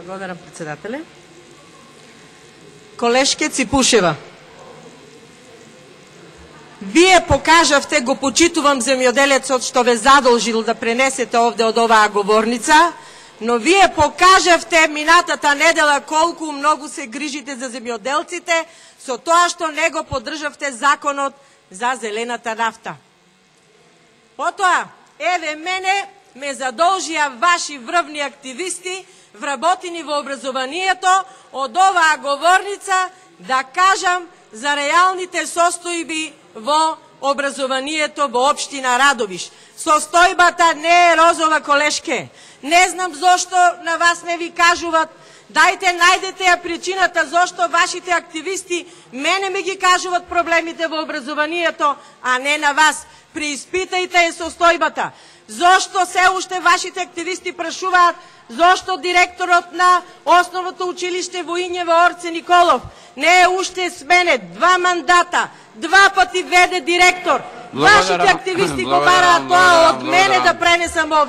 Благодарам, председателе. Колешке Ципушева, вие покажавте, го почитувам земјоделецот што ве задолжил да пренесете овде од оваа говорница, но вие покажавте минатата недела колку многу се грижите за земјоделците со тоа што не го поддржавте законот за зелената нафта. Потоа, еве мене ме задолжија ваши врвни активисти, вработени во образованието, од оваа говорница да кажам за реалните состојби во образованието во општина Радовиш. Состојбата не е розова, колешке. Не знам зошто на вас не ви кажуваат. Дајте, најдете ја причината зошто вашите активисти мене ми ги кажуваат проблемите во образованието, а не на вас. Преиспитајте ја состојбата. Зошто се уште вашите активисти прашуваат зошто директорот на основното училиште во Ињево Орце Николов не е уште сменет, 2 мандата, 2 пати веде директор. Вашите активисти го бараат тоа од мене да пренесам овде.